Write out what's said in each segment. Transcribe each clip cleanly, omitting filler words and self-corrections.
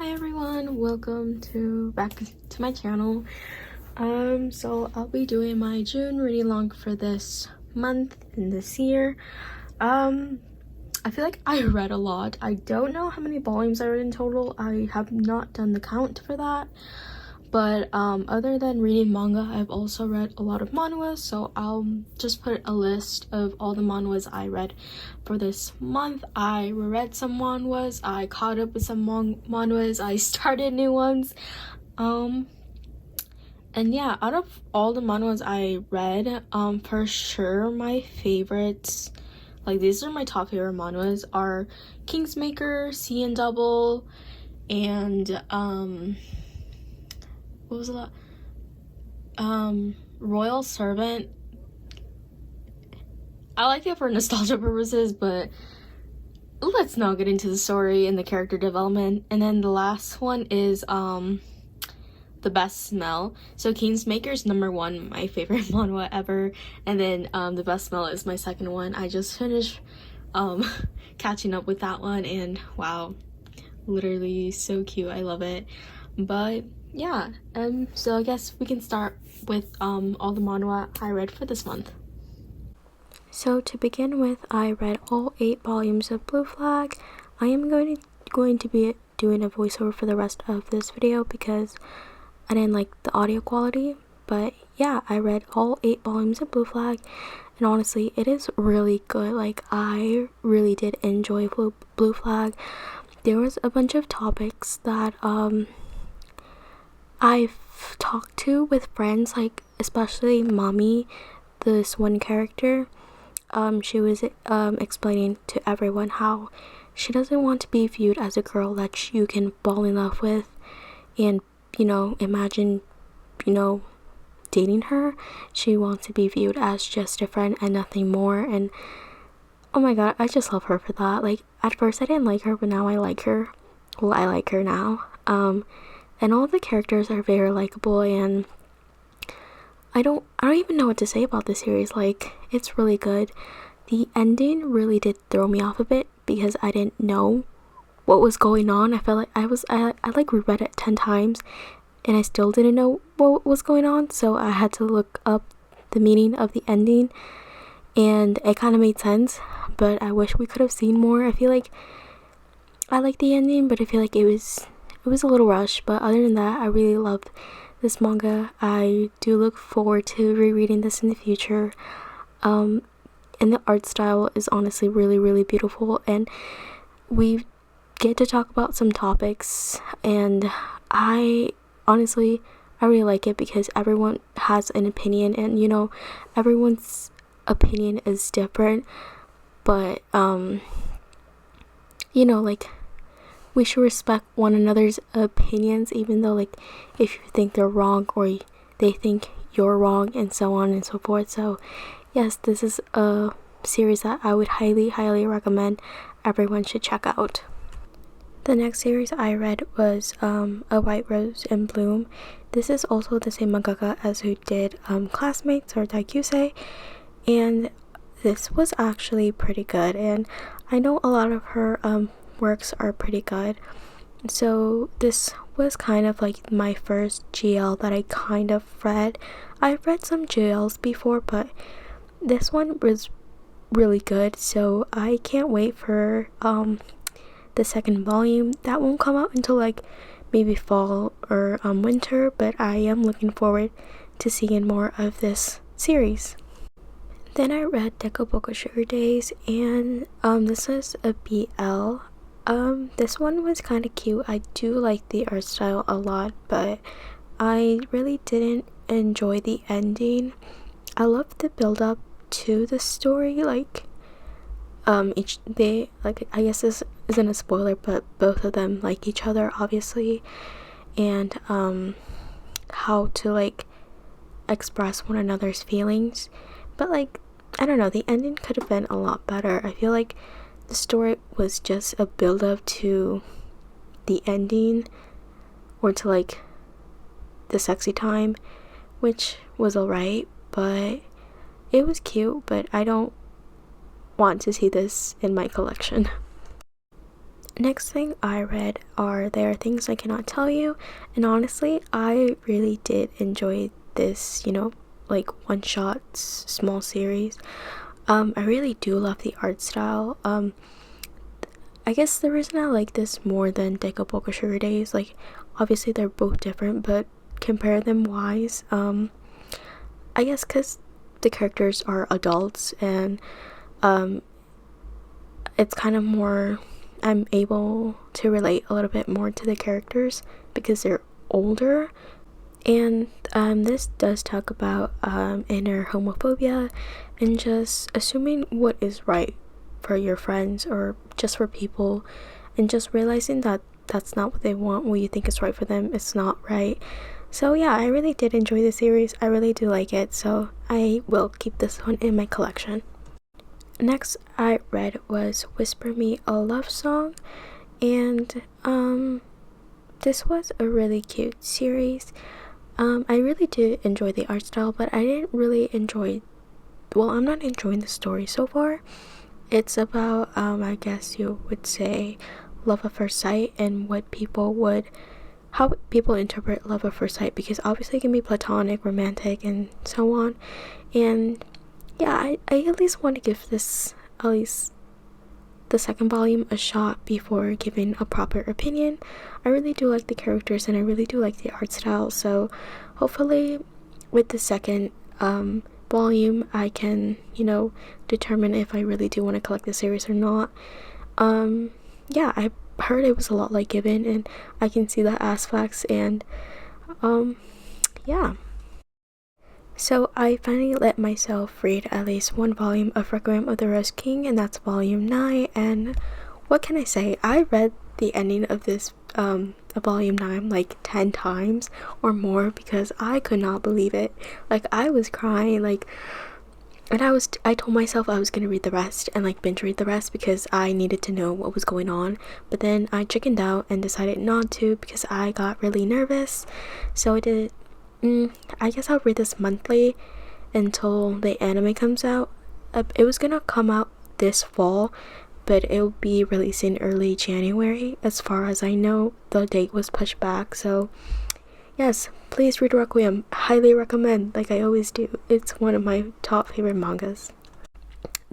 Hi everyone, welcome back to my channel. So I'll be doing my June reading log for this month and this year. I feel like I read a lot. I don't know how many volumes I read in total. I have not done the count for that. But other than reading manga, I've also read a lot of manhwas, so I'll just put a list of all the manhwas I read for this month. I reread some manhwas, I caught up with some manhwas, I started new ones. And yeah, out of all the manhwas I read, for sure my favorites, like these are my top favorite manhwas, are Kingsmaker, C and Double, and what was that? Royal Servant. I like it for nostalgia purposes, but let's not get into the story and the character development. And then the last one is The Best Smell. So Kingsmaker's number one, my favorite manhwa ever, and then The Best Smell is my second one. I just finished catching up with that one, and wow, literally so cute. I love it. But yeah, so I guess we can start with all the manhwa I read for this month. So to begin with, I read all 8 volumes of Blue Flag. I am going to be doing a voiceover for the rest of this video because I didn't like the audio quality. But yeah, I read all 8 volumes of Blue Flag, and honestly, it is really good. Like, I really did enjoy Blue Flag. There was a bunch of topics that I've talked to with friends, like especially Mommy, this one character. She was explaining to everyone how she doesn't want to be viewed as a girl that you can fall in love with and, imagine, dating her. She wants to be viewed as just a friend and nothing more. And oh my god, I just love her for that. Like, at first I didn't like her, but now I like her. Well, I like her now. And all the characters are very likable, and I don't even know what to say about this series. Like, it's really good. The ending really did throw me off a bit because I didn't know what was going on. I felt like I like reread it 10 times and I still didn't know what was going on, so I had to look up the meaning of the ending, and it kind of made sense, but I wish we could have seen more. I feel like I like the ending, but I feel like it was a little rushed. But other than that, I really loved this manga. I do look forward to rereading this in the future. And the art style is honestly really, really beautiful, and we get to talk about some topics, and I really like it because everyone has an opinion, and everyone's opinion is different, but like, we should respect one another's opinions, even though, like, if you think they're wrong or they think you're wrong, and so on and so forth. So yes, this is a series that I would highly, highly recommend everyone should check out. The next series I read was A White Rose in Bloom. This is also the same mangaka as who did Classmates or Daikyu, and this was actually pretty good, and I know a lot of her works are pretty good. So this was kind of like my first GL that I kind of read. I've read some GLs before, but this one was really good, so I can't wait for the second volume. That won't come out until like maybe fall or winter, but I am looking forward to seeing more of this series. Then I read Dekoboko Sugar Days, and this is a BL. This one was kind of cute. I do like the art style a lot, but I really didn't enjoy the ending. I love the build up to the story, like I guess this isn't a spoiler, but both of them like each other, obviously, and how to like express one another's feelings. But like, I don't know, the ending could have been a lot better. I feel like the story was just a build up to the ending, or to like the sexy time, which was alright, but it was cute. But I don't want to see this in my collection. Next thing I read are There Are Things I Cannot Tell You, and honestly, I really did enjoy this, like one-shot small series. I really do love the art style. I guess the reason I like this more than Dekapoko Sugar Days, like obviously they're both different, but compare them wise, I guess because the characters are adults, and it's kind of more, I'm able to relate a little bit more to the characters because they're older. And this does talk about inner homophobia and just assuming what is right for your friends or just for people, and just realizing that that's not what they want. What you think is right for them, it's not right. So yeah, I really did enjoy the series. I really do like it, so I will keep this one in my collection. Next I read was Whisper Me a Love Song, and this was a really cute series. I really did enjoy the art style, but I didn't really enjoy, well, I'm not enjoying the story so far. It's about, I guess you would say, love at first sight, and how people interpret love at first sight, because obviously it can be platonic, romantic, and so on. And yeah, I at least want to give this, at least the second volume, a shot before giving a proper opinion. I really do like the characters and I really do like the art style, so hopefully with the second volume I can, determine if I really do want to collect the series or not. Yeah, I heard it was a lot like Given, and I can see that aspects, and yeah. So I finally let myself read at least one volume of Requiem of the Rose King, and that's volume 9, and what can I say? I read the ending of this volume 9 like 10 times or more because I could not believe it. Like, I was crying, like, and I told myself I was gonna read the rest and like binge read the rest because I needed to know what was going on, but then I chickened out and decided not to because I got really nervous. So I did. I guess I'll read this monthly until the anime comes out. It was gonna come out this fall, but it'll be releasing early January. As far as I know, the date was pushed back. So yes, please read Requiem. Highly recommend, like I always do. It's one of my top favorite mangas.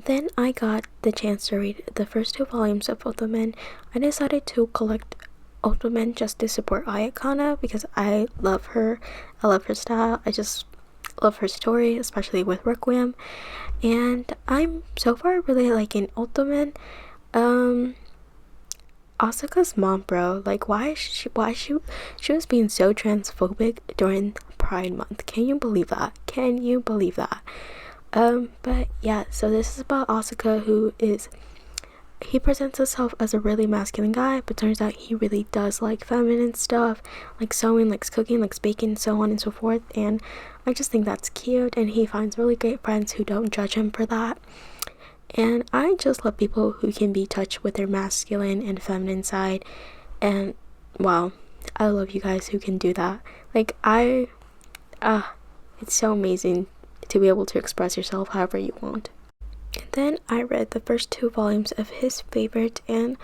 Then I got the chance to read the first 2 volumes of Otomen. I decided to collect Otomen just to support Ayakana because I love her. I love her style. I just love her story, especially with Requiem. And I'm so far really liking Otomen. Asuka's mom, bro, like she was being so transphobic during Pride Month. Can you believe that? But yeah, so this is about Asuka, he presents himself as a really masculine guy, but turns out he really does like feminine stuff, like sewing, likes cooking, likes baking, so on and so forth. And I just think that's cute, and he finds really great friends who don't judge him for that. And I just love people who can be touched with their masculine and feminine side. And wow, I love you guys who can do that. Like, it's so amazing to be able to express yourself however you want. And then I read the first 2 volumes of His Favorite, and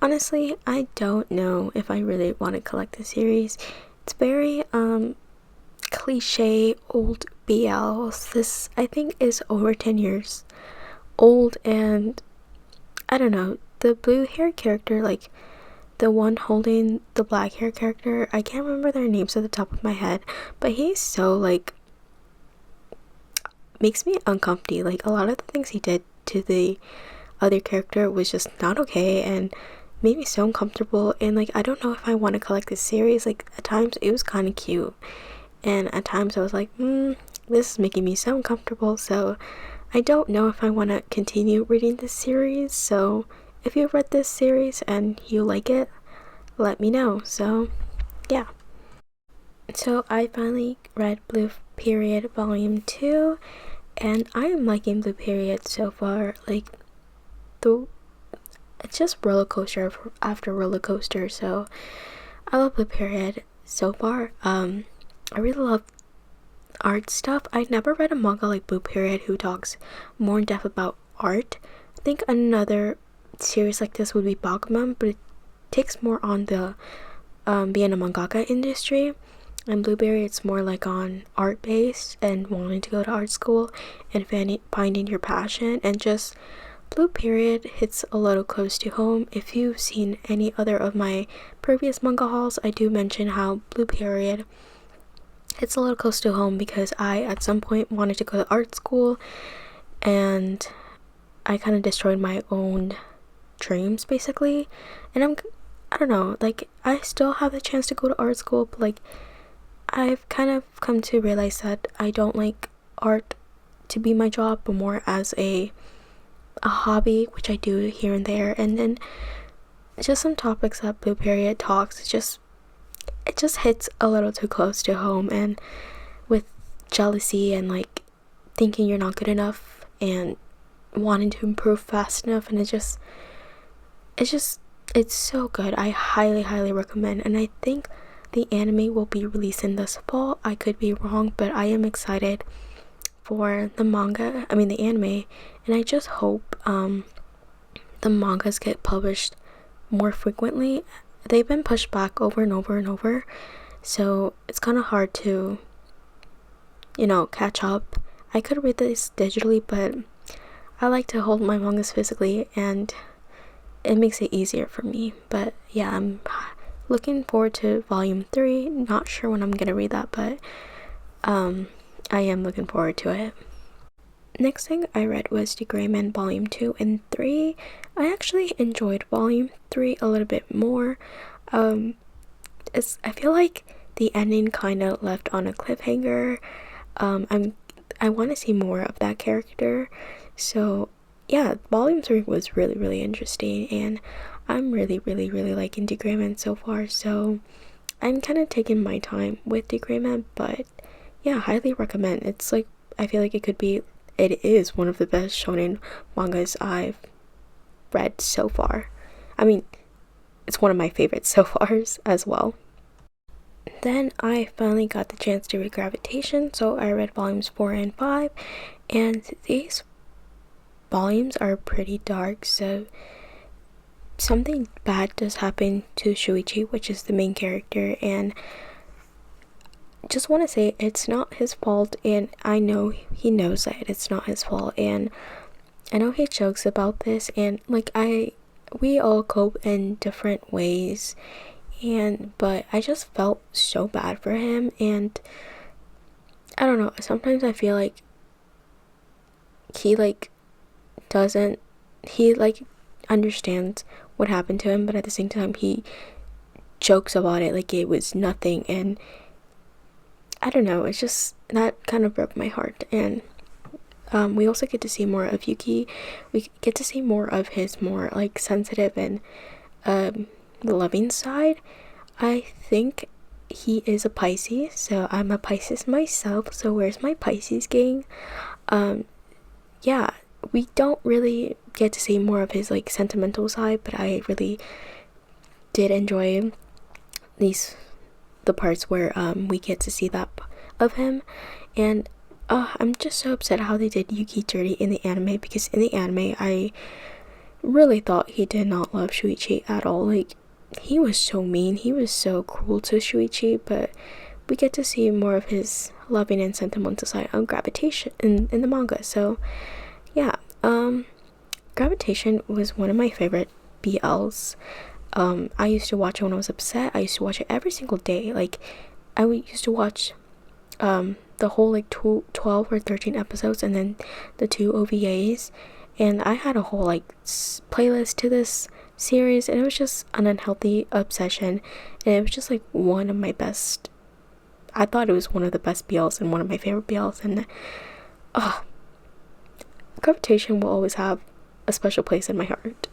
honestly, I don't know if I really want to collect the series. It's very cliche old BL. This, I think, is over 10 years old, and I don't know, the blue hair character, like the one holding the black hair character, I can't remember their names at the top of my head, but he's so like, makes me uncomfortable. Like, a lot of the things he did to the other character was just not okay and made me so uncomfortable. And like, I don't know if I want to collect this series. Like, at times it was kind of cute, and at times I was like, this is making me so uncomfortable. So I don't know if I want to continue reading this series. So if you've read this series and you like it, let me know. So yeah, so I finally read Blue Period Volume 2, and I am liking Blue Period so far. Like, it's just roller coaster after roller coaster, so I love Blue Period so far. I really love art stuff. I never read a manga like Blue Period who talks more in depth about art. I think another series like this would be Bakuman, but takes more on the being a mangaka industry, and Blueberry it's more like on art based and wanting to go to art school and finding your passion. And just Blue Period hits a little close to home. If you've seen any other of my previous manga hauls, I do mention how Blue Period hits a little close to home because I at some point wanted to go to art school, and I kind of destroyed my own dreams basically. And I don't know, like I still have the chance to go to art school, but like I've kind of come to realize that I don't like art to be my job, but more as a hobby, which I do here and there. And then just some topics that Blue Period talks, it just hits a little too close to home, and with jealousy and like thinking you're not good enough and wanting to improve fast enough. And it's so good. I highly recommend. And I think the anime will be releasing this fall. I could be wrong, but I am excited for the anime, and I just hope the mangas get published more frequently. They've been pushed back over and over, so it's kind of hard to catch up. I could read this digitally, but I like to hold my mangas physically, and it makes it easier for me. But yeah, I'm looking forward to volume 3. Not sure when I'm gonna read that, but I am looking forward to it. Next thing I read was Dgreement volume 2 and 3. I actually enjoyed volume 3 a little bit more. I feel like the ending kind of left on a cliffhanger. I want to see more of that character. So yeah, volume 3 was really interesting, and I'm really liking Dgreement so far. So I'm kind of taking my time with Dgreement, but yeah, highly recommend. It's like, I feel like it is one of the best shonen mangas I've read so far. I mean, it's one of my favorites so far as well. Then I finally got the chance to read Gravitation, so I read volumes 4 and 5, and these volumes are pretty dark. So something bad does happen to Shuichi, which is the main character, and just want to say it's not his fault, and I know he knows that it's not his fault, and I know he jokes about this, and like we all cope in different ways, but I just felt so bad for him. And I don't know, sometimes I feel like he understands what happened to him, but at the same time he jokes about it like it was nothing. And I don't know, it's just, that kind of broke my heart. And we also get to see more of Yuki. We get to see more of his more like sensitive and the loving side. I think he is a Pisces, so I'm a Pisces myself, so where's my Pisces gang? Yeah, we don't really get to see more of his like sentimental side, but I really did enjoy the parts where we get to see that of him. And I'm just so upset how they did Yuki dirty in the anime, because in the anime I really thought he did not love Shuichi at all. Like, he was so mean, he was so cruel to Shuichi, but we get to see more of his loving and sentimental side on Gravitation in the manga. So yeah, Gravitation was one of my favorite BLs. I used to watch it when I was upset. I used to watch it every single day. Like, I used to watch the whole like 12 or 13 episodes, and then the 2 OVAs, and I had a whole like playlist to this series, and it was just an unhealthy obsession, and it was just like one of my best. I thought it was one of the best BLs and one of my favorite BLs, and Gravitation will always have a special place in my heart.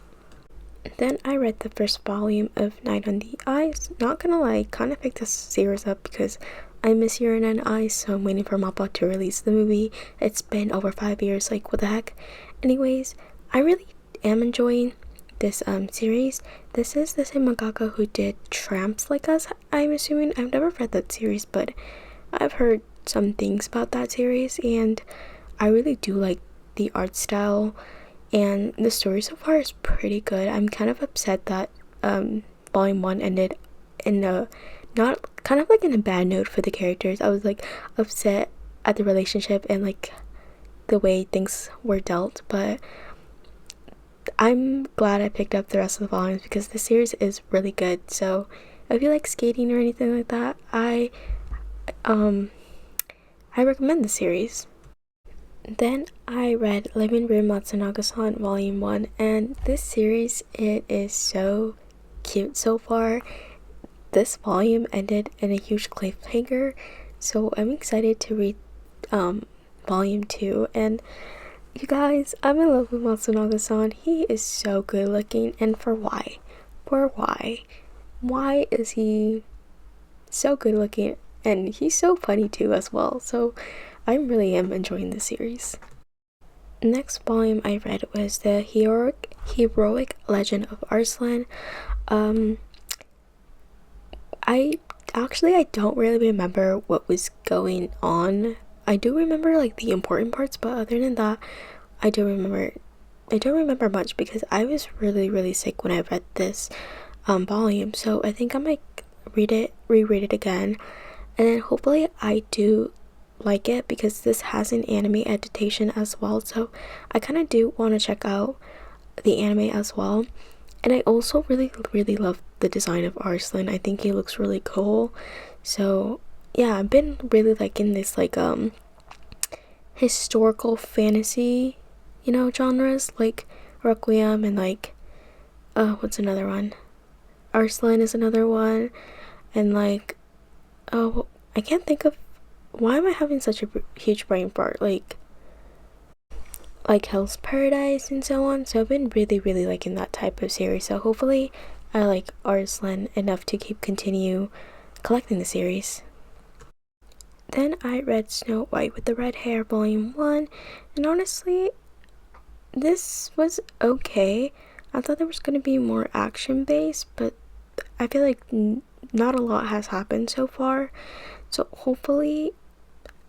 Then I read the first volume of Night on the Ice. Not gonna lie, kind of picked this series up because I miss Urine and Ice, so I'm waiting for Mappa to release the movie. It's been over 5 years, like what the heck. Anyways, I really am enjoying this series. This is the same mangaka who did Tramps Like Us, I'm assuming. I've never read that series, but I've heard some things about that series, and I really do like the art style, and the story so far is pretty good. I'm kind of upset that volume 1 ended in a not kind of like in a bad note for the characters. I was like upset at the relationship and like the way things were dealt, but I'm glad I picked up the rest of the volumes because the series is really good. So if you like skating or anything like that, I recommend the series. Then I read Living Room Matsunaga-san Volume 1, and this series, it is so cute so far. This volume ended in a huge cliffhanger, so I'm excited to read Volume 2. And you guys, I'm in love with Matsunaga-san. He is so good looking, and for why? Why is he so good looking? And he's so funny too as well, so I really am enjoying the series. Next volume I read was the heroic legend of Arslan. I don't really remember what was going on. I do remember like the important parts, but other than that, I don't remember much because I was really sick when I read this volume. So I think I might reread it again, and then hopefully I do like it because this has an anime adaptation as well, so I kind of do want to check out the anime as well. And I also really love the design of Arslan. I think he looks really cool. So yeah, I've been really liking this like historical fantasy, genres like Requiem and like what's another one? Arslan is another one, and like I can't think of, why am I having such a huge brain fart? Like Hell's Paradise and so on. So I've been really liking that type of series. So hopefully I like Arslan enough to continue collecting the series. Then I read Snow White with the Red Hair Volume 1, and honestly, this was okay. I thought there was going to be more action based, but I feel like not a lot has happened so far. So hopefully,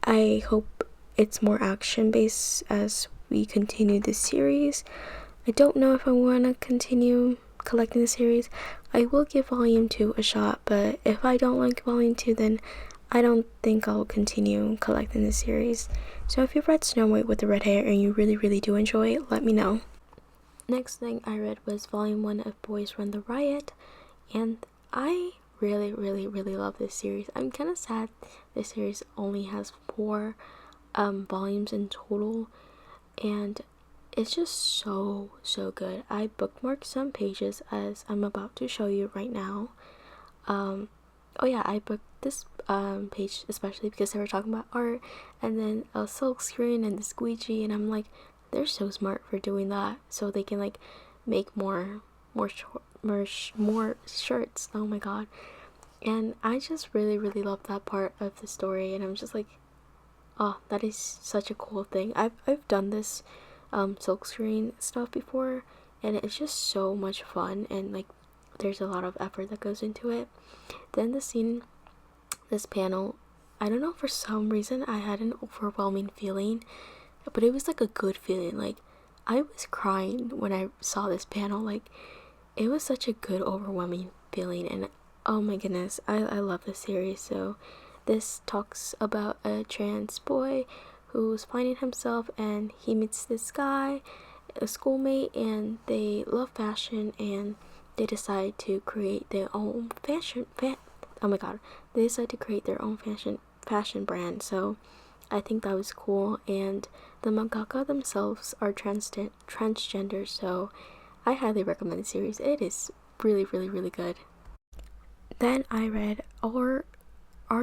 I hope it's more action based as we continue this series. I don't know if I want to continue collecting the series. I will give Volume 2 a shot, but if I don't like Volume 2, then I don't think I'll continue collecting the series. So if you've read Snow White with the Red Hair and you really do enjoy it, let me know. Next thing I read was Volume 1 of Boys Run the Riot, and I really love this series. I'm kind of sad this series only has 4 volumes in total, and it's just so good. I bookmarked some pages as I'm about to show you right now. Oh yeah, I booked this page especially because they were talking about art, and then a silk screen and the squeegee, and I'm like, they're so smart for doing that, so they can like make more shirts. Oh my god. And I just really love that part of the story, and I'm just like, oh, that is such a cool thing. I've done this silkscreen stuff before, and it's just so much fun, and like there's a lot of effort that goes into it. Then this panel, I don't know, for some reason I had an overwhelming feeling, but it was like a good feeling. Like I was crying when I saw this panel. Like it was such a good overwhelming feeling, and oh my goodness, I love this series. So this talks about a trans boy who's finding himself, and he meets this guy, a schoolmate, and they love fashion, and they decide to create their own they decide to create their own fashion brand. So I think that was cool, and the mangaka themselves are transgender, so I highly recommend the series. It is really good. Then I read Our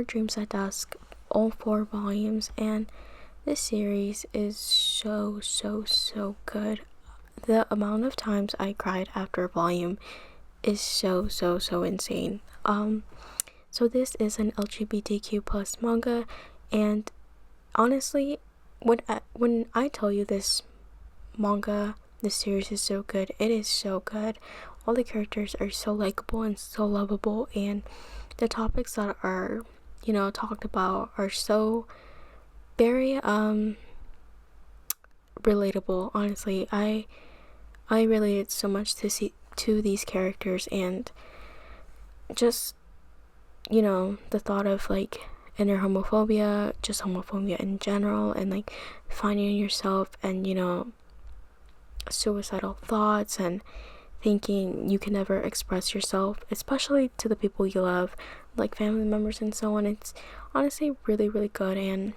Dreams at Dusk, all 4 volumes, and this series is so good. The amount of times I cried after a volume is so insane. So this is an LGBTQ plus manga, and honestly, when I tell you this series is so good, it is so good. All the characters are so likable and so lovable, and the topics that are talked about are so very relatable. Honestly, I related so much to these characters, and just, you know, the thought of like inner homophobia, just homophobia in general, and like finding yourself, and you know, suicidal thoughts, and thinking you can never express yourself, especially to the people you love, like family members and so on. It's honestly really, really good, and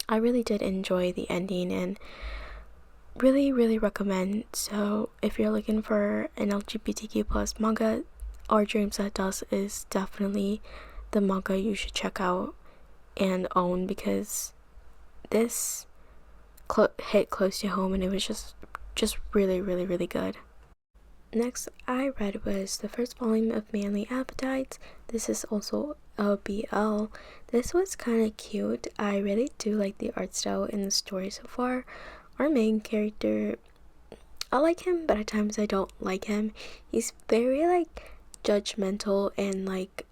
I really did enjoy the ending, and really, really recommend. So if you're looking for an LGBTQ plus manga, Our Dreams That Dust is definitely the manga you should check out and own, because this hit close to home, and it was just really, really, really good. Next I read was the first volume of Manly Appetites. This is also a BL. This was kind of cute. I really do like the art style in the story so far. Our main character, I like him, but at times I don't like him. He's very like judgmental, and like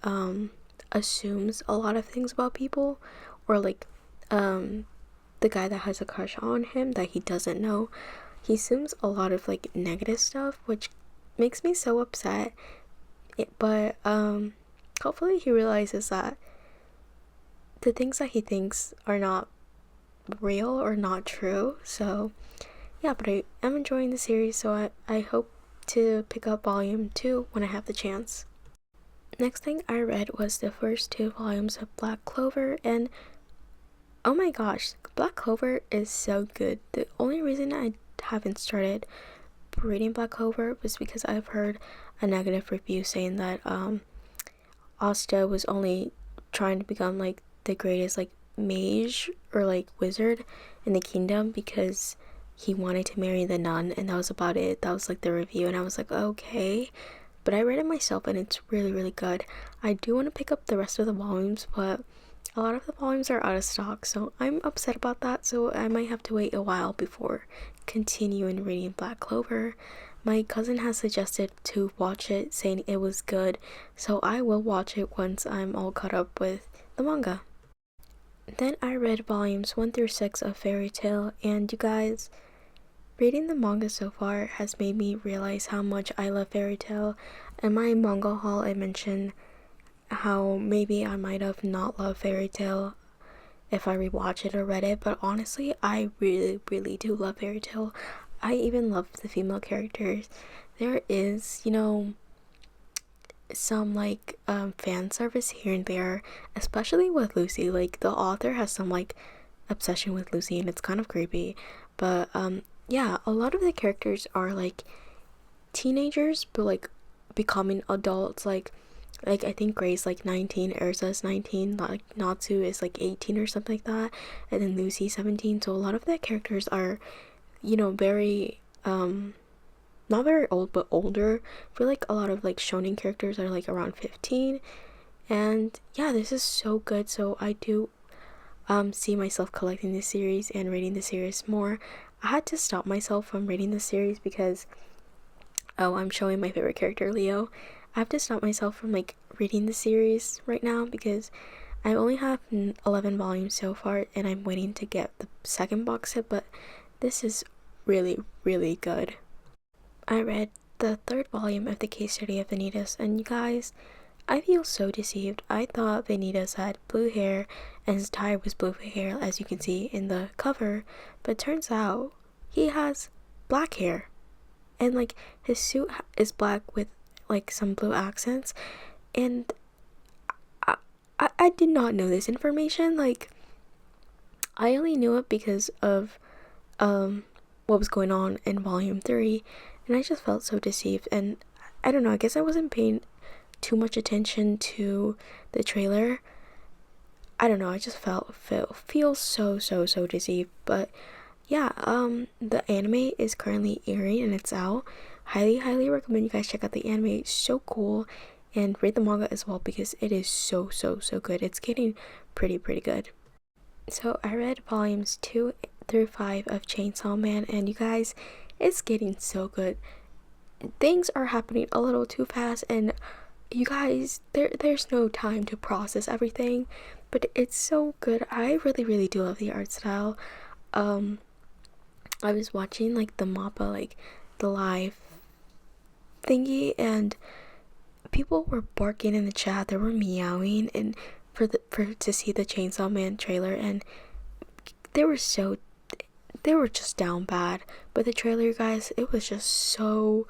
assumes a lot of things about people, or like the guy that has a crush on him that he doesn't know, he assumes a lot of like negative stuff, which makes me so upset. But hopefully he realizes that the things that he thinks are not real or not true. So yeah, but I am enjoying the series, so I hope to pick up volume 2 when I have the chance. Next thing I read was the first 2 volumes of Black Clover, and oh my gosh, Black Clover is so good. The only reason I haven't started reading Black Clover was because I've heard a negative review saying that Asta was only trying to become like the greatest like mage or like wizard in the kingdom because he wanted to marry the nun, and that was about it. That was like the review, and I was like, okay. But I read it myself, and it's really, really good. I do want to pick up the rest of the volumes, but a lot of the volumes are out of stock, so I'm upset about that. So I might have to wait a while before continuing reading Black Clover. My cousin has suggested to watch it, saying it was good, so I will watch it once I'm all caught up with the manga. Then I read volumes 1 through 6 of Fairy Tail, and you guys, reading the manga so far has made me realize how much I love Fairy Tail. In my manga haul, I mentioned how maybe I might have not loved Fairy Tail if I rewatch it or read it, but honestly, I really, really do love Fairy Tail. I even love the female characters. There is, you know, some like fan service here and there, especially with Lucy. Like the author has some like obsession with Lucy, and it's kind of creepy. But yeah, a lot of the characters are like teenagers, but like becoming adults. Like I think Gray's like 19, Erza's 19, like Natsu is like 18 or something like that, and then Lucy's 17. So a lot of the characters are, you know, very not very old but older. I feel like a lot of like shonen characters are like around 15, and yeah, this is so good. So I do see myself collecting this series and reading the series more. I had to stop myself from reading the series because I'm showing my favorite character, Leo. I have to stop myself from like reading the series right now because I only have 11 volumes so far, and I'm waiting to get the second box set, but this is really, really good. I read the 3rd volume of the case study of Vanitas, and you guys, I feel so deceived. I thought Vanitas had blue hair and his tie was blue hair, as you can see in the cover, but turns out he has black hair, and like his suit is black with like some blue accents, and I did not know this information. Like I only knew it because of what was going on in volume 3, and I just felt so deceived. And I don't know, I guess I wasn't paying too much attention to the trailer. I don't know, I just feel so deceived. But yeah, the anime is currently airing and it's out. Highly recommend you guys check out the anime. It's so cool, and read the manga as well because it is so good. It's getting pretty good. So I read volumes 2 through 5 of Chainsaw Man, and you guys, it's getting so good. Things are happening a little too fast, and you guys, there's no time to process everything, but it's so good. I really do love the art style. I was watching like the MAPPA, like the live thingy, and people were barking in the chat, they were meowing, and to see the Chainsaw Man trailer, and they were just down bad. But the trailer, guys, it was just so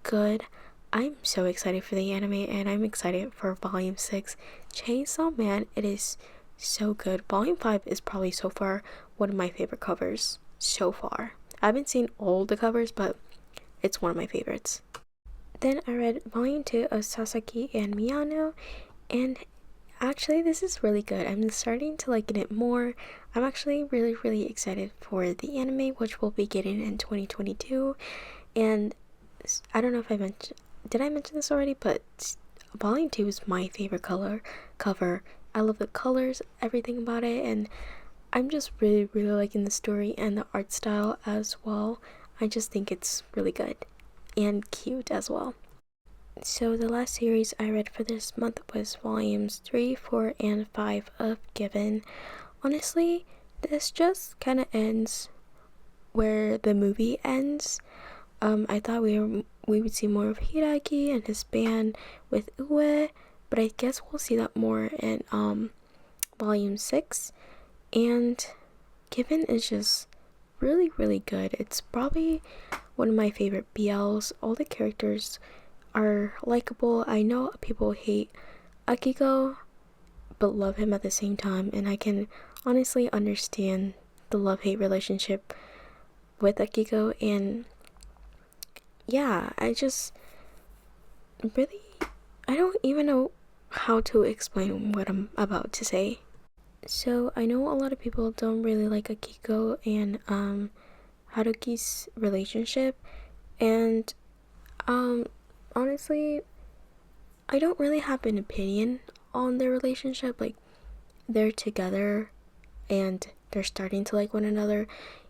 good. I'm so excited for the anime, and I'm excited for Volume 6. Chainsaw Man, it is so good. Volume 5 is probably so far one of my favorite covers so far. I haven't seen all the covers, but it's one of my favorites. Then I read Volume 2 of Sasaki and Miyano, and actually this is really good. I'm starting to like it more. I'm actually really excited for the anime, which we'll be getting in 2022. And I don't know if did I mention this already, but Volume 2 is my favorite cover. I love the colors, everything about it, and I'm just really liking the story and the art style as well. I just think it's really good and cute as well. So the last series I read for this month was volumes 3, 4, and 5 of Given. Honestly, this just kind of ends where the movie ends. I thought we would see more of Hiraki and his band with Ue, but I guess we'll see that more in volume 6. And Given is just really good. It's probably one of my favorite BLs. All the characters are likable. I know people hate Akiko but love him at the same time, and I can honestly understand the love-hate relationship with Akiko. And yeah, I don't even know how to explain what I'm about to say. So I know a lot of people don't really like Akiko and Haruki's relationship, and honestly, I don't really have an opinion on their relationship. Like, they're together and they're starting to like one another,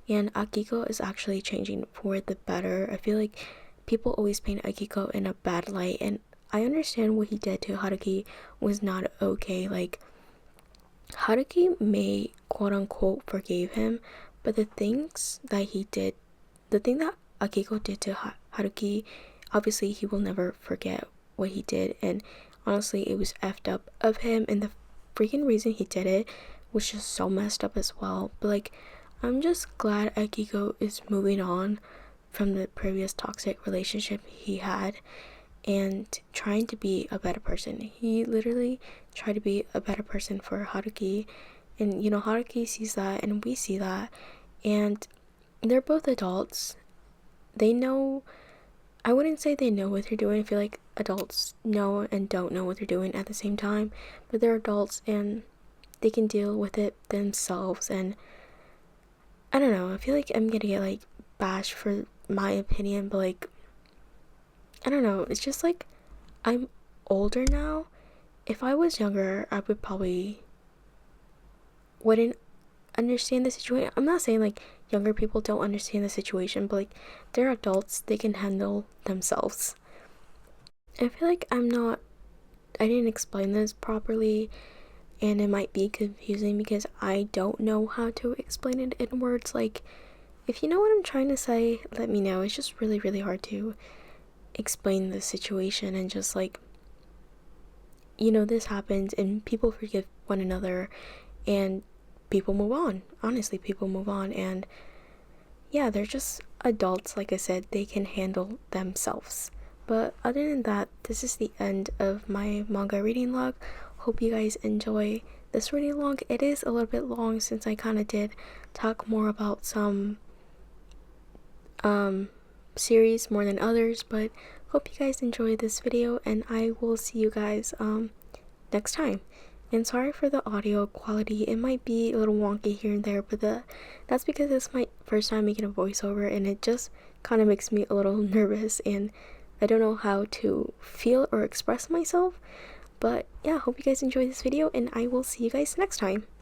and Akiko is actually changing for the better. I feel like people always paint Akiko in a bad light, and I understand what he did to Haruki was not okay. Like, Haruki may quote unquote forgave him, but the thing that Akiko did to Haruki, obviously he will never forget what he did, and honestly it was effed up of him, and the freaking reason he did it was just so messed up as well. But like, I'm just glad Akiko is moving on from the previous toxic relationship he had and trying to be a better person. He literally tried to be a better person for Haruki, and you know, Haruki sees that and we see that, and they're both adults. They know, I wouldn't say they know what they're doing. I feel like adults know and don't know what they're doing at the same time, but they're adults and they can deal with it themselves. And I don't know, I feel like I'm gonna get like bashed for my opinion, but like, I don't know, it's just like, I'm older now. If I was younger, I would probably wouldn't understand the situation. I'm not saying like younger people don't understand the situation, but like, they're adults, they can handle themselves. I feel like I didn't explain this properly, and it might be confusing because I don't know how to explain it in words. Like, if you know what I'm trying to say, let me know. It's just really hard to explain the situation, and just like, you know, this happens and people forgive one another and people move on. Honestly, people move on, and yeah, they're just adults. Like I said, they can handle themselves. But other than that, this is the end of my manga reading log. Hope you guys enjoy this reading log. It is a little bit long since I kind of did talk more about some series more than others, but hope you guys enjoyed this video, and I will see you guys next time. And sorry for the audio quality, it might be a little wonky here and there, but that's because it's my first time making a voiceover, and it just kind of makes me a little nervous, and I don't know how to feel or express myself. But yeah, hope you guys enjoyed this video, and I will see you guys next time.